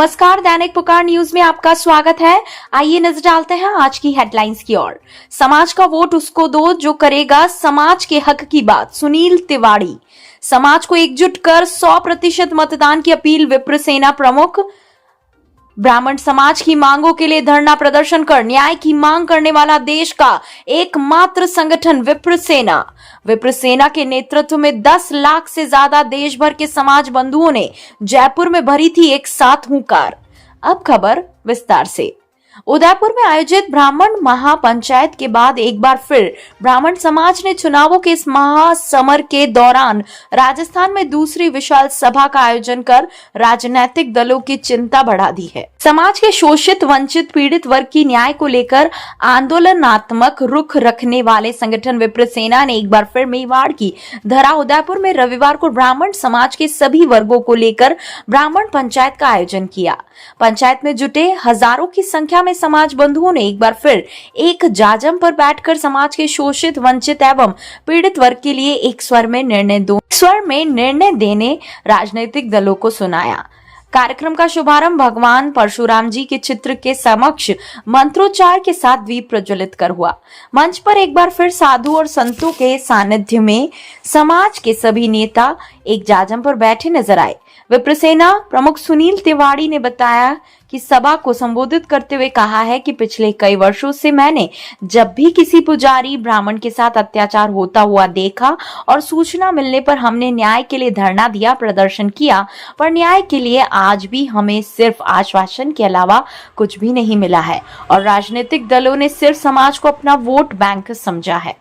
नमस्कार, दैनिक पुकार न्यूज में आपका स्वागत है। आइए नजर डालते हैं आज की हेडलाइंस की ओर। समाज का वोट उसको दो जो करेगा समाज के हक की बात, सुनील तिवाड़ी। समाज को एकजुट कर 100% मतदान की अपील, विप्र सेना प्रमुख। ब्राह्मण समाज की मांगों के लिए धरना प्रदर्शन कर न्याय की मांग करने वाला देश का एकमात्र संगठन विप्र सेना। विप्र सेना के नेतृत्व में 10 लाख से ज्यादा देश भर के समाज बंधुओं ने जयपुर में भरी थी एक साथ हुंकार। अब खबर विस्तार से। उदयपुर में आयोजित ब्राह्मण महापंचायत के बाद एक बार फिर ब्राह्मण समाज ने चुनावों के इस महासमर के दौरान राजस्थान में दूसरी विशाल सभा का आयोजन कर राजनीतिक दलों की चिंता बढ़ा दी है। समाज के शोषित, वंचित, पीड़ित वर्ग की न्याय को लेकर आंदोलनात्मक रुख रखने वाले संगठन विप्र सेना ने एक बार फिर मेवाड़ की धरा उदयपुर में रविवार को ब्राह्मण समाज के सभी वर्गों को लेकर ब्राह्मण पंचायत का आयोजन किया। पंचायत में जुटे हजारों की संख्या में समाज बंधुओं ने एक बार फिर एक जाजम पर बैठकर समाज के शोषित, वंचित एवं पीड़ित वर्ग के लिए एक स्वर में निर्णय देने राजनीतिक दलों को सुनाया। कार्यक्रम का शुभारंभ भगवान परशुराम जी के चित्र के समक्ष मंत्रोच्चार के साथ दीप प्रज्वलित कर हुआ। मंच पर एक बार फिर साधु और संतों के सानिध्य में समाज के सभी नेता एक जाजम पर बैठे नजर आए। विप्र सेना प्रमुख सुनील तिवाड़ी ने बताया कि सभा को संबोधित करते हुए कहा है कि पिछले कई वर्षों से मैंने जब भी किसी पुजारी ब्राह्मण के साथ अत्याचार होता हुआ देखा और सूचना मिलने पर हमने न्याय के लिए धरना दिया, प्रदर्शन किया, पर न्याय के लिए आज भी हमें सिर्फ आश्वासन के अलावा कुछ भी नहीं मिला है और राजनीतिक दलों ने सिर्फ समाज को अपना वोट बैंक समझा है।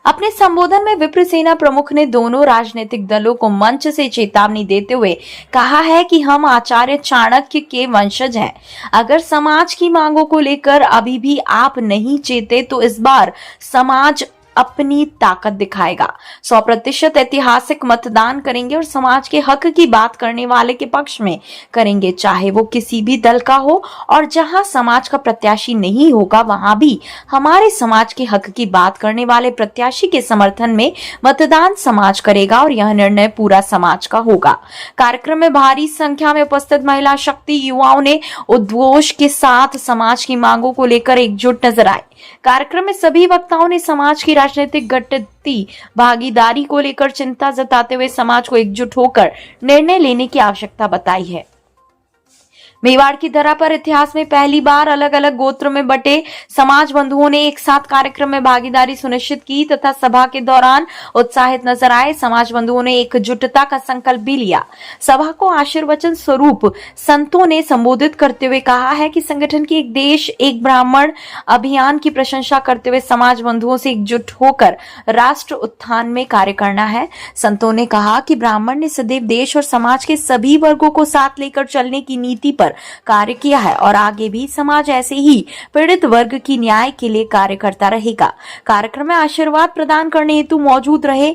अपने संबोधन में विप्र सेना प्रमुख ने दोनों राजनीतिक दलों को मंच से चेतावनी देते हुए कहा है कि हम आचार्य चाणक्य के वंशज हैं। अगर समाज की मांगों को लेकर अभी भी आप नहीं चेते तो इस बार समाज अपनी ताकत दिखाएगा। 100% ऐतिहासिक मतदान करेंगे और समाज के हक की बात करने वाले के पक्ष में करेंगे, चाहे वो किसी भी दल का हो। और जहां समाज का प्रत्याशी नहीं होगा वहां भी हमारे समाज के हक की बात करने वाले प्रत्याशी के समर्थन में मतदान समाज करेगा और यह निर्णय पूरा समाज का होगा। कार्यक्रम में भारी संख्या में उपस्थित महिला शक्ति युवाओं ने उद्घोष के साथ समाज की मांगों को लेकर एकजुट नजर आए। कार्यक्रम में सभी वक्ताओं ने समाज की राजनीतिक घटती भागीदारी को लेकर चिंता जताते हुए समाज को एकजुट होकर निर्णय लेने की आवश्यकता बताई है। मेवाड़ की धरा पर इतिहास में पहली बार अलग अलग गोत्र में बटे समाज बंधुओं ने एक साथ कार्यक्रम में भागीदारी सुनिश्चित की तथा सभा के दौरान उत्साहित नजर आए। समाज बंधुओं ने एकजुटता का संकल्प भी लिया। सभा को आशीर्वचन स्वरूप संतों ने संबोधित करते हुए कहा है कि संगठन की एक देश एक ब्राह्मण अभियान की प्रशंसा करते हुए समाज बंधुओं से एकजुट होकर राष्ट्र उत्थान में कार्य करना है। संतों ने कहा कि ब्राह्मण ने सदैव देश और समाज के सभी वर्गों को साथ लेकर चलने की नीति पर कार्य किया है और आगे भी समाज ऐसे ही पीड़ित वर्ग की न्याय के लिए कार्य करता रहेगा। कार्यक्रम में आशीर्वाद प्रदान करने हेतु मौजूद रहे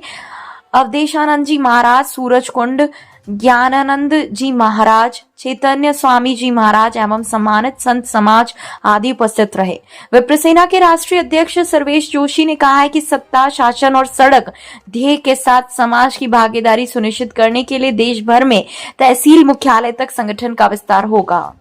अवधेशानंद जी महाराज, सूरज कुंड ज्ञानानंद जी महाराज, चैतन्य स्वामी जी महाराज एवं सम्मानित संत समाज आदि उपस्थित रहे। विप्र सेना के राष्ट्रीय अध्यक्ष सर्वेश जोशी ने कहा है कि सत्ता, शासन और सड़क ध्येय के साथ समाज की भागीदारी सुनिश्चित करने के लिए देश भर में तहसील मुख्यालय तक संगठन का विस्तार होगा।